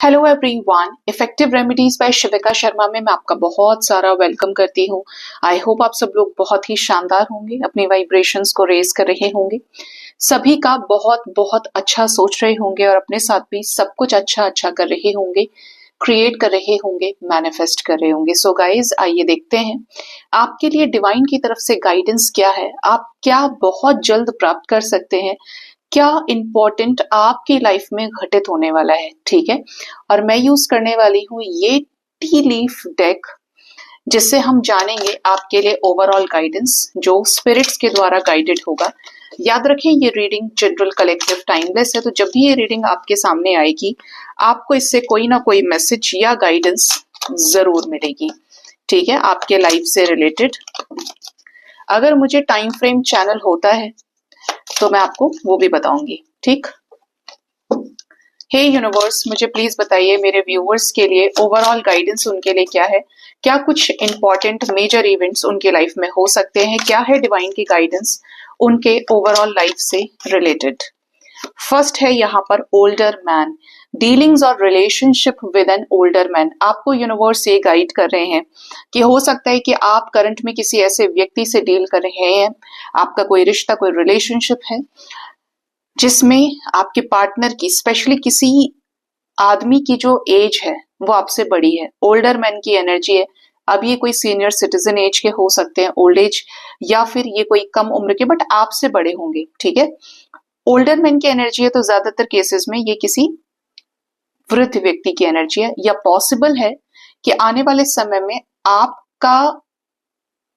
Hello everyone, effective remedies by Shivika Sharma में मैं आपका बहुत सारा वेलकम करती हूँ। आई होप आप सब लोग बहुत ही शानदार होंगे, अपनी वाइब्रेशंस को रेज कर रहे होंगे, सभी का बहुत बहुत अच्छा सोच रहे होंगे और अपने साथ भी सब कुछ अच्छा अच्छा कर रहे होंगे, क्रिएट कर रहे होंगे, मैनिफेस्ट कर रहे होंगे। सो गाइज, आइए देखते हैं आपके लिए डिवाइन की तरफ से गाइडेंस क्या है, आप क्या बहुत जल्द प्राप्त कर सकते हैं, क्या इंपॉर्टेंट आपकी लाइफ में घटित होने वाला है। ठीक है, और मैं यूज करने वाली हूँ ये टी लीफ डेक, जिससे हम जानेंगे आपके लिए ओवरऑल गाइडेंस जो स्पिरिट्स के द्वारा गाइडेड होगा। याद रखें, ये रीडिंग जनरल, कलेक्टिव, टाइमलेस है, तो जब भी ये रीडिंग आपके सामने आएगी आपको इससे कोई ना कोई मैसेज या गाइडेंस जरूर मिलेगी। ठीक है, आपके लाइफ से रिलेटेड। अगर मुझे टाइम फ्रेम चैनल होता है तो मैं आपको वो भी बताऊंगी। ठीक, हे यूनिवर्स, मुझे प्लीज बताइए मेरे व्यूअर्स के लिए ओवरऑल गाइडेंस उनके लिए क्या है, क्या कुछ इंपॉर्टेंट मेजर इवेंट्स उनके लाइफ में हो सकते हैं, क्या है डिवाइन की गाइडेंस उनके ओवरऑल लाइफ से रिलेटेड। फर्स्ट है यहाँ पर ओल्डर मैन, डीलिंग्स और relationship with an older man. आपको यूनिवर्स ये गाइड कर रहे हैं कि हो सकता है कि आप करंट में किसी ऐसे व्यक्ति से डील कर रहे हैं, आपका कोई रिश्ता, कोई रिलेशनशिप है जिसमें आपके पार्टनर की, स्पेशली किसी आदमी की जो एज है वो आपसे बड़ी है, ओल्डर मैन की एनर्जी है। अब ये कोई सीनियर सिटीजन एज के हो सकते हैं, ओल्ड एज, या फिर ये कोई कम उम्र के बट आपसे बड़े होंगे। ठीक है, ओल्डर मैन की एनर्जी है तो ज्यादातर केसेस में ये किसी वृद्ध व्यक्ति की एनर्जी है, या पॉसिबल है कि आने वाले समय में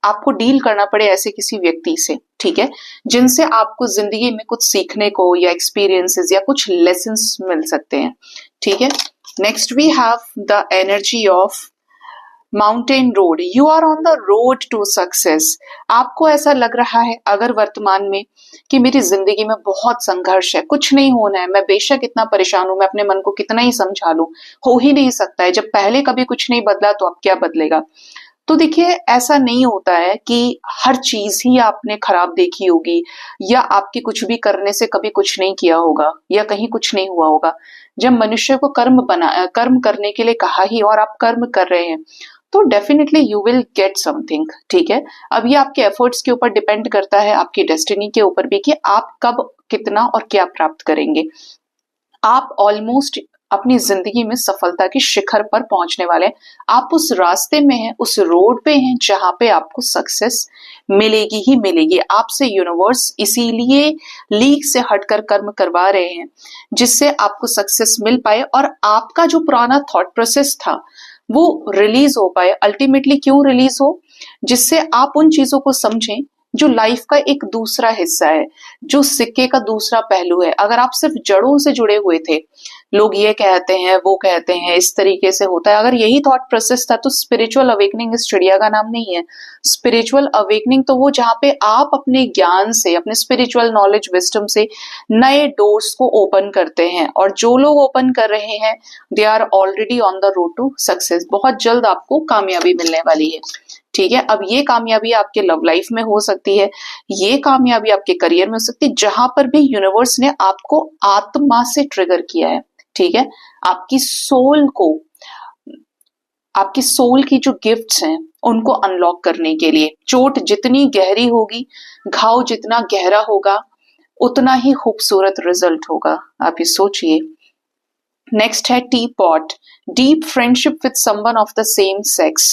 आपको डील करना पड़े ऐसे किसी व्यक्ति से, ठीक है, जिनसे आपको जिंदगी में कुछ सीखने को या एक्सपीरियंसेस या कुछ लेसन्स मिल सकते हैं। ठीक है, next we have the energy of mountain road. You are on the road to success. आपको ऐसा लग रहा है अगर वर्तमान में कि मेरी जिंदगी में बहुत संघर्ष है, कुछ नहीं होना है, मैं बेशक इतना परेशान हूं, मैं अपने मन को कितना ही समझा लूं, हो ही नहीं सकता है, जब पहले कभी कुछ नहीं बदला तो अब क्या बदलेगा। तो देखिए, ऐसा नहीं होता है कि हर चीज ही आपने खराब देखी होगी, या आपके कुछ भी करने से कभी कुछ नहीं किया होगा, या कहीं कुछ नहीं हुआ होगा। जब मनुष्य को कर्म करने के लिए कहा ही और आप कर्म कर रहे हैं तो definitely you will get something. ठीक है, अब ये आपके एफर्ट्स के ऊपर डिपेंड करता है, आपकी डेस्टिनी के ऊपर भी, कि आप कब कितना और क्या प्राप्त करेंगे। आप ऑलमोस्ट अपनी जिंदगी में सफलता के शिखर पर पहुंचने वाले हैं, आप उस रास्ते में हैं, उस रोड पे हैं जहां पे आपको सक्सेस मिलेगी ही मिलेगी। आपसे यूनिवर्स इसीलिए लीग से हटकर कर्म करवा रहे हैं जिससे आपको सक्सेस मिल पाए और आपका जो पुराना थॉट प्रोसेस था वो रिलीज हो पाए। अल्टीमेटली क्यों रिलीज हो? जिससे आप उन चीजों को समझें जो लाइफ का एक दूसरा हिस्सा है, जो सिक्के का दूसरा पहलू है। अगर आप सिर्फ जड़ों से जुड़े हुए थे, लोग ये कहते हैं, वो कहते हैं, इस तरीके से होता है, अगर यही थॉट प्रोसेस था तो स्पिरिचुअल अवेकनिंग इस चिड़िया का नाम नहीं है। स्पिरिचुअल अवेकनिंग तो वो जहाँ पे आप अपने ज्ञान से, अपने स्पिरिचुअल नॉलेज, विजडम से नए डोर्स को ओपन करते हैं, और जो लोग ओपन कर रहे हैं they are already on the road to success. बहुत जल्द आपको कामयाबी मिलने वाली है। ठीक है, अब ये कामयाबी आपके लव लाइफ में हो सकती है, ये कामयाबी आपके करियर में हो सकती है, जहां पर भी यूनिवर्स ने आपको आत्मा से ट्रिगर किया है। ठीक है, आपकी सोल को, आपकी सोल की जो गिफ्ट्स हैं उनको अनलॉक करने के लिए। चोट जितनी गहरी होगी, घाव जितना गहरा होगा, उतना ही खूबसूरत रिजल्ट होगा। आप ये सोचिए। नेक्स्ट है T pot, deep friendship with someone of the same sex.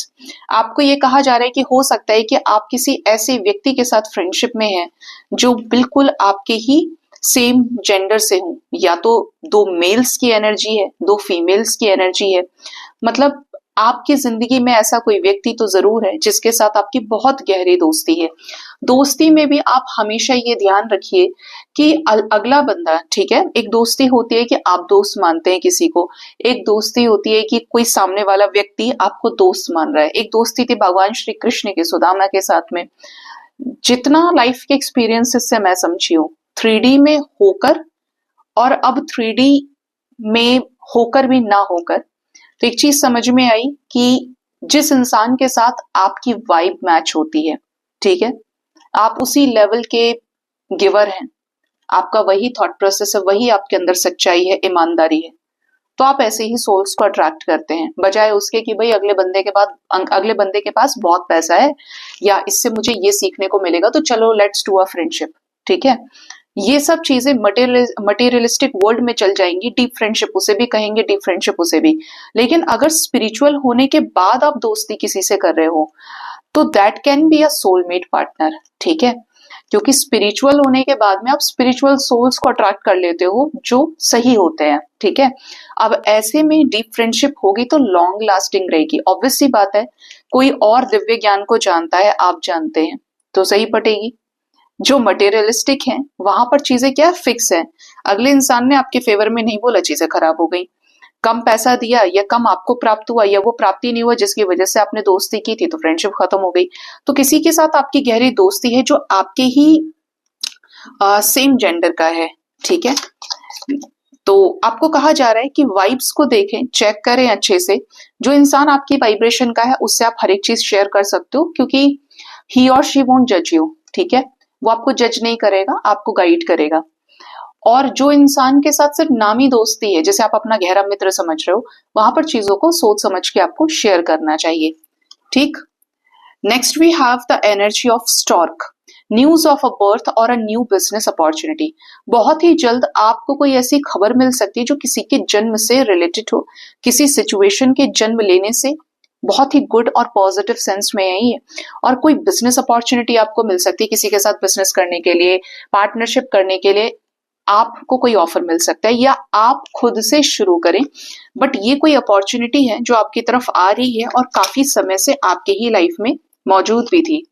आपको ये कहा जा रहा है कि हो सकता है कि आप किसी ऐसे व्यक्ति के साथ फ्रेंडशिप में हैं जो बिल्कुल आपके ही सेम जेंडर से हो, या तो दो मेल्स की एनर्जी है, दो फीमेल्स की एनर्जी है। मतलब आपकी जिंदगी में ऐसा कोई व्यक्ति तो जरूर है जिसके साथ आपकी बहुत गहरी दोस्ती है। दोस्ती में भी आप हमेशा ये ध्यान रखिए कि अगला बंदा, ठीक है, एक दोस्ती होती है कि आप दोस्त मानते हैं किसी को, एक दोस्ती होती है कि कोई सामने वाला व्यक्ति आपको दोस्त मान रहा है। एक दोस्ती थी भगवान श्री कृष्ण के सुदामा के साथ में। जितना लाइफ के एक्सपीरियंसेस से मैं समझी हूँ, 3D में होकर और अब 3D में होकर भी ना होकर, तो एक चीज समझ में आई कि जिस इंसान के साथ आपकी वाइब मैच होती है, ठीक है, आप उसी लेवल के गिवर हैं, आपका वही थॉट प्रोसेस है, वही आपके अंदर सच्चाई है, ईमानदारी है, तो आप ऐसे ही सोल्स को अट्रैक्ट करते हैं, बजाय उसके कि भाई अगले बंदे के पास बहुत पैसा है या इससे मुझे ये सीखने को मिलेगा तो चलो लेट्स डू अ फ्रेंडशिप। ठीक है, ये सब चीजें मटेरियलिस्टिक वर्ल्ड में चल जाएंगी, डीप फ्रेंडशिप उसे भी कहेंगे, डीप फ्रेंडशिप उसे भी। लेकिन अगर स्पिरिचुअल होने के बाद आप दोस्ती किसी से कर रहे हो तो that can be a soulmate partner. ठीक है, क्योंकि स्पिरिचुअल होने के बाद में आप स्पिरिचुअल सोल्स को अट्रैक्ट कर लेते हो जो सही होते हैं। ठीक है, अब ऐसे में डीप फ्रेंडशिप होगी तो लॉन्ग लास्टिंग रहेगी। ऑब्वियस सी बात है, कोई और दिव्य ज्ञान को जानता है, आप जानते हैं, तो सही पटेगी। जो मटेरियलिस्टिक है वहां पर चीजें क्या फिक्स है, अगले इंसान ने आपके फेवर में नहीं बोला चीजें खराब हो गई, कम पैसा दिया या कम आपको प्राप्त हुआ या वो प्राप्ति नहीं हुआ जिसकी वजह से आपने दोस्ती की थी तो फ्रेंडशिप खत्म हो गई। तो किसी के साथ आपकी गहरी दोस्ती है जो आपके ही सेम जेंडर का है। ठीक है, तो आपको कहा जा रहा है कि वाइब्स को देखें, चेक करें अच्छे से। जो इंसान आपकी वाइब्रेशन का है उससे आप हर एक चीज शेयर कर सकते हो, क्योंकि ही और शी वोंट जज यू। ठीक है, वो आपको जज नहीं करेगा, आपको गाइड करेगा। और जो इंसान के साथ सिर्फ नामी दोस्ती है, जैसे आप अपना गहरा मित्र समझ रहे हो, वहां पर चीजों को सोच समझ के आपको शेयर करना चाहिए। ठीक, next we have the energy of stork, news of a birth और अ न्यू बिजनेस अपॉर्चुनिटी। बहुत ही जल्द आपको कोई ऐसी खबर मिल सकती है जो किसी के जन्म से रिलेटेड हो, किसी सिचुएशन के जन्म लेने से, बहुत ही गुड और पॉजिटिव सेंस में है ये। और कोई बिजनेस अपॉर्चुनिटी आपको मिल सकती है, किसी के साथ बिजनेस करने के लिए, पार्टनरशिप करने के लिए आपको कोई ऑफर मिल सकता है, या आप खुद से शुरू करें। बट ये कोई अपॉर्चुनिटी है जो आपकी तरफ आ रही है और काफी समय से आपके ही लाइफ में मौजूद भी थी।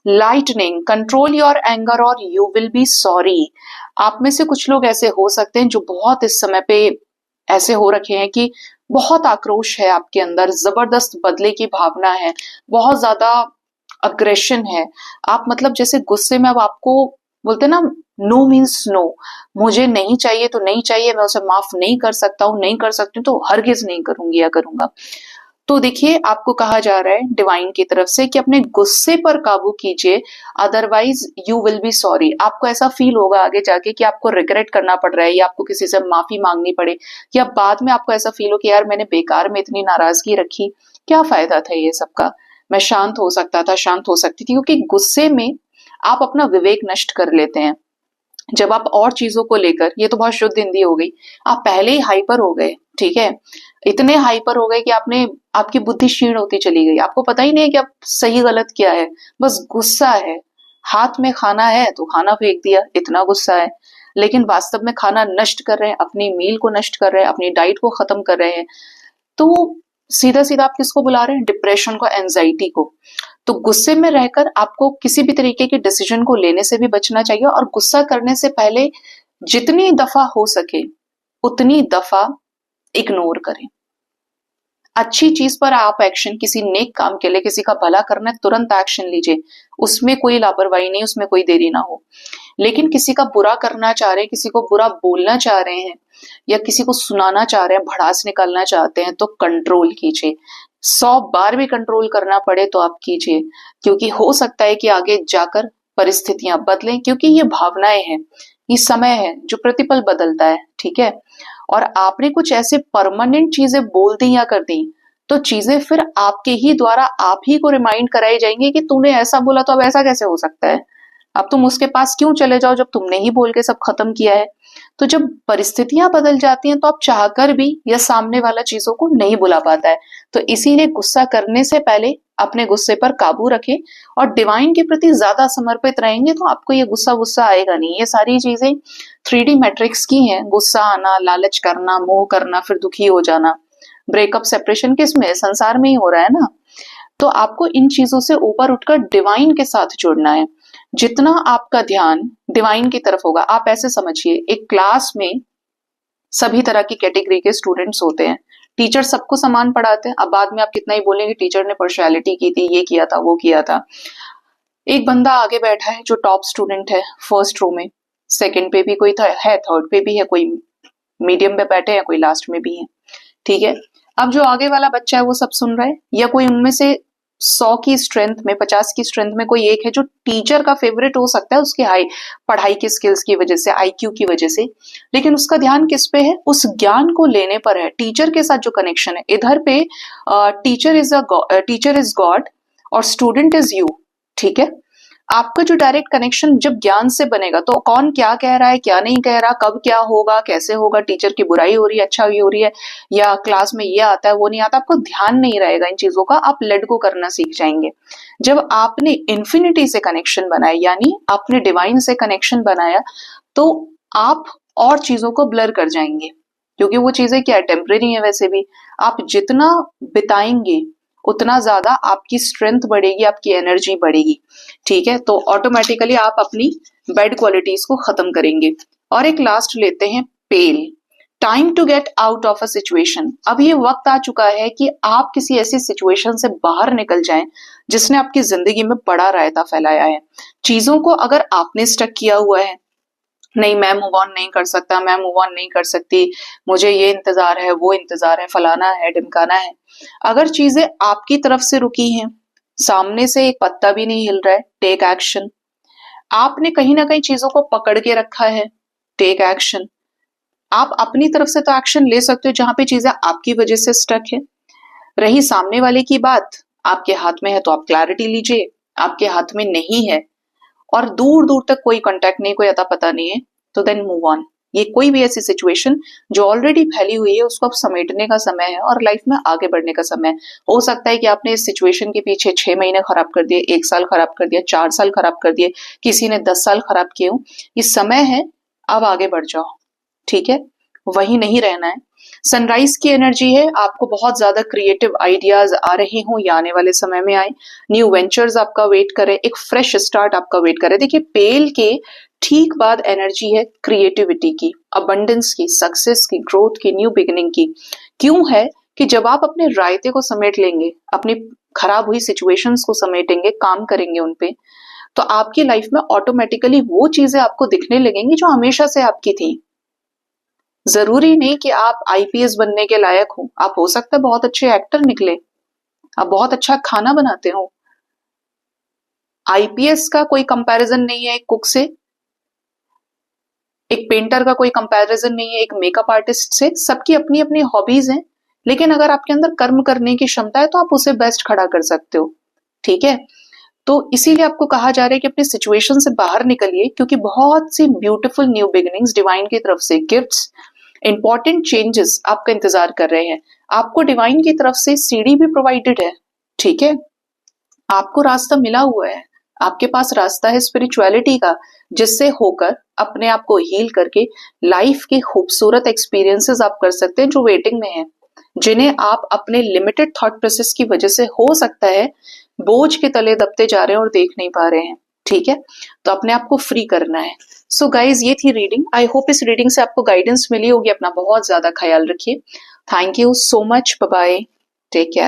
लाइटनिंग, कंट्रोल योर एंगर और यू विल बी सॉरी। आप में से कुछ लोग ऐसे हो सकते हैं जो बहुत इस समय पे ऐसे हो रखे हैं कि बहुत आक्रोश है आपके अंदर, जबरदस्त बदले की भावना है, बहुत ज्यादा अग्रेशन है। आप मतलब जैसे गुस्से में अब आपको बोलते ना, नो मीन्स नो, मुझे नहीं चाहिए तो नहीं चाहिए, मैं उसे माफ नहीं कर सकता हूँ, नहीं कर सकती हूँ तो हरगिज नहीं करूंगी या करूंगा। तो देखिए, आपको कहा जा रहा है डिवाइन की तरफ से कि अपने गुस्से पर काबू कीजिए, otherwise you will be sorry. आपको ऐसा फील होगा आगे जाके कि आपको रिग्रेट करना पड़ रहा है या आपको किसी से माफी मांगनी पड़े, या बाद में आपको ऐसा फील हो कि यार मैंने बेकार में इतनी नाराजगी रखी, क्या फायदा था ये सबका, मैं शांत हो सकता था, शांत हो सकती थी। क्योंकि गुस्से में आप अपना विवेक नष्ट कर लेते हैं। जब आप और चीजों को लेकर, ये तो बहुत शुद्ध हिंदी हो गई, आप पहले ही हाइपर हो गए। ठीक है, इतने हाइपर हो गए कि आपकी बुद्धि क्षीण होती चली गई, आपको पता ही नहीं है कि आप सही गलत क्या है, बस गुस्सा है। हाथ में खाना है तो खाना फेंक दिया, इतना गुस्सा है। लेकिन वास्तव में खाना नष्ट कर रहे हैं, अपनी मील को नष्ट कर रहे हैं, अपनी डाइट को खत्म कर रहे हैं। तो सीधा सीधा आप किसको बुला रहे हैं? डिप्रेशन को, एंजाइटी को। तो गुस्से में रहकर आपको किसी भी तरीके के डिसीजन को लेने से भी बचना चाहिए, और गुस्सा करने से पहले जितनी दफा हो सके उतनी दफा इग्नोर करें। अच्छी चीज पर आप एक्शन, किसी नेक काम के लिए, किसी का भला करना है, तुरंत एक्शन लीजिए, उसमें कोई लापरवाही नहीं, उसमें कोई देरी ना हो। लेकिन किसी का बुरा करना चाह रहे हैं, किसी को बुरा बोलना चाह रहे हैं या किसी को सुनाना चाह रहे हैं, भड़ास निकालना चाहते हैं, तो कंट्रोल कीजिए। 100 बार भी कंट्रोल करना पड़े तो आप कीजिए, क्योंकि हो सकता है कि आगे जाकर परिस्थितियां बदलें, क्योंकि ये भावनाएं हैं, ये समय है जो प्रतिपल बदलता है। ठीक है, और आपने कुछ ऐसे परमानेंट चीजें बोल दी या कर दी तो चीजें फिर आपके ही द्वारा आप ही को रिमाइंड कराई जाएंगी कि तूने ऐसा बोला तो अब ऐसा कैसे हो सकता है, अब तुम उसके पास क्यों चले जाओ जब तुमने ही बोल के सब खत्म किया है। तो जब परिस्थितियां बदल जाती हैं तो आप चाहकर भी या सामने वाला चीजों को नहीं बुला पाता है। तो इसीलिए गुस्सा करने से पहले अपने गुस्से पर काबू रखें और डिवाइन के प्रति ज्यादा समर्पित रहेंगे तो आपको ये गुस्सा आएगा नहीं। ये सारी चीजें 3D मैट्रिक्स की हैं, गुस्सा आना, लालच करना, मोह करना, फिर दुखी हो जाना, ब्रेकअप, सेपरेशन किसमें, संसार में ही हो रहा है ना। तो आपको इन चीजों से ऊपर उठकर डिवाइन के साथ जुड़ना है। जितना आपका ध्यान डिवाइन की तरफ होगा, आप ऐसे समझिए एक क्लास में सभी तरह की कैटेगरी के स्टूडेंट्स होते हैं, टीचर सबको समान पढ़ाते हैं। अब बाद में आप कितना ही बोलेंगे टीचर ने पार्शियलिटी की थी, ये किया था, वो किया था। एक बंदा आगे बैठा है जो टॉप स्टूडेंट है, फर्स्ट रो में, सेकंड पे भी कोई है, थर्ड पे भी है, कोई मीडियम पे बैठे हैं, कोई लास्ट में भी है। ठीक है, अब जो आगे वाला बच्चा है वो सब सुन रहा है, या कोई उनमें से 100 की स्ट्रेंथ में, 50 की स्ट्रेंथ में कोई एक है जो टीचर का फेवरेट हो सकता है उसके हाई पढ़ाई की स्किल्स की वजह से, आईक्यू की वजह से, लेकिन उसका ध्यान किस पे है? उस ज्ञान को लेने पर है, टीचर के साथ जो कनेक्शन है। इधर पे टीचर इज गॉड और स्टूडेंट इज यू, ठीक है। आपका जो डायरेक्ट कनेक्शन जब ज्ञान से बनेगा तो कौन क्या कह रहा है, क्या नहीं कह रहा, कब क्या होगा, कैसे होगा, टीचर की बुराई हो रही है, अच्छा हो रही है, या क्लास में ये आता है वो नहीं आता, आपको ध्यान नहीं रहेगा इन चीजों का, आप लेट गो करना सीख जाएंगे। जब आपने इन्फिनिटी से कनेक्शन बनाया, यानी आपने डिवाइन से कनेक्शन बनाया, तो आप और चीजों को ब्लर कर जाएंगे, क्योंकि वो चीजें क्या है, टेम्परेरी है। वैसे भी आप जितना बिताएंगे उतना ज्यादा आपकी स्ट्रेंथ बढ़ेगी, आपकी एनर्जी बढ़ेगी, ठीक है। तो ऑटोमेटिकली आप अपनी बैड क्वालिटीज को खत्म करेंगे। और एक लास्ट लेते हैं, पेल, time to get out of a situation. अब ये वक्त आ चुका है कि आप किसी ऐसी सिचुएशन से बाहर निकल जाएं जिसने आपकी जिंदगी में बड़ा रायता फैलाया है। चीजों को अगर आपने स्टक किया हुआ है, नहीं मैं मूव ऑन नहीं कर सकता, मैं मूव ऑन नहीं कर सकती, मुझे ये इंतजार है, वो इंतजार है, फलाना है, ढिमकाना है, अगर चीजें आपकी तरफ से रुकी हैं, सामने से एक पत्ता भी नहीं हिल रहा है, टेक एक्शन। आपने कहीं ना कहीं चीजों को पकड़ के रखा है, टेक एक्शन। आप अपनी तरफ से तो एक्शन ले सकते हो जहां पे चीजें आपकी वजह से स्टक है। रही सामने वाले की बात, आपके हाथ में है तो आप क्लैरिटी लीजिए, आपके हाथ में नहीं है और दूर दूर तक कोई कांटेक्ट नहीं, कोई अता पता नहीं है, तो देन मूव ऑन। ये कोई भी ऐसी सिचुएशन जो ऑलरेडी फैली हुई है उसको अब समेटने का समय है और लाइफ में आगे बढ़ने का समय है। हो सकता है कि आपने इस सिचुएशन के पीछे 6 महीने खराब कर दिए, 1 साल खराब कर दिया, 4 साल खराब कर दिए, किसी ने 10 साल खराब किए हो। ये समय है, अब आगे बढ़ जाओ, ठीक है, वही नहीं रहना है। सनराइज की एनर्जी है, आपको बहुत ज्यादा क्रिएटिव आइडियाज आ रहे हो या आने वाले समय में आए, न्यू वेंचर्स आपका वेट करे, एक फ्रेश स्टार्ट आपका वेट करे। देखिए पेल के ठीक बाद एनर्जी है क्रिएटिविटी की, अबंडेंस की, सक्सेस की, ग्रोथ की, न्यू बिगिनिंग की। क्यों है कि जब आप अपने रायते को समेट लेंगे, अपनी खराब हुई सिचुएशंस को समेटेंगे, काम करेंगे उन पे, तो आपकी लाइफ में ऑटोमेटिकली वो चीजें आपको दिखने लगेंगी जो हमेशा से आपकी थी। जरूरी नहीं कि आप आईपीएस बनने के लायक हो, आप हो सकता है बहुत अच्छे एक्टर निकले, आप बहुत अच्छा खाना बनाते हो। आईपीएस का कोई कंपैरिजन नहीं है एक कुक से, एक पेंटर का कोई कंपैरिजन नहीं है एक मेकअप आर्टिस्ट से। सबकी अपनी अपनी हॉबीज हैं, लेकिन अगर आपके अंदर कर्म करने की क्षमता है तो आप उसे बेस्ट खड़ा कर सकते हो, ठीक है। तो इसीलिए आपको कहा जा रहा है कि अपनी सिचुएशन से बाहर निकलिए, क्योंकि बहुत सी ब्यूटीफुल न्यू बिगिनिंग्स, डिवाइन की तरफ से गिफ्ट्स, इंपॉर्टेंट चेंजेस आपका इंतजार कर रहे हैं। आपको डिवाइन की तरफ से सीढ़ी भी प्रोवाइडेड है, ठीक है, आपको रास्ता मिला हुआ है, आपके पास रास्ता है स्पिरिचुअलिटी का, जिससे होकर अपने आप को हील करके लाइफ के खूबसूरत एक्सपीरियंसेस आप कर सकते हैं जो वेटिंग में है, जिन्हें आप अपने लिमिटेड थॉट प्रोसेस की वजह से हो सकता है बोझ के तले दबते जा रहे हैं और देख नहीं पा रहे हैं, ठीक है। तो अपने आप को फ्री करना है। सो गाइज ये थी रीडिंग। आई होप इस रीडिंग से आपको गाइडेंस मिली होगी। अपना बहुत ज्यादा ख्याल रखिए। Thank you so much, bye bye, take care.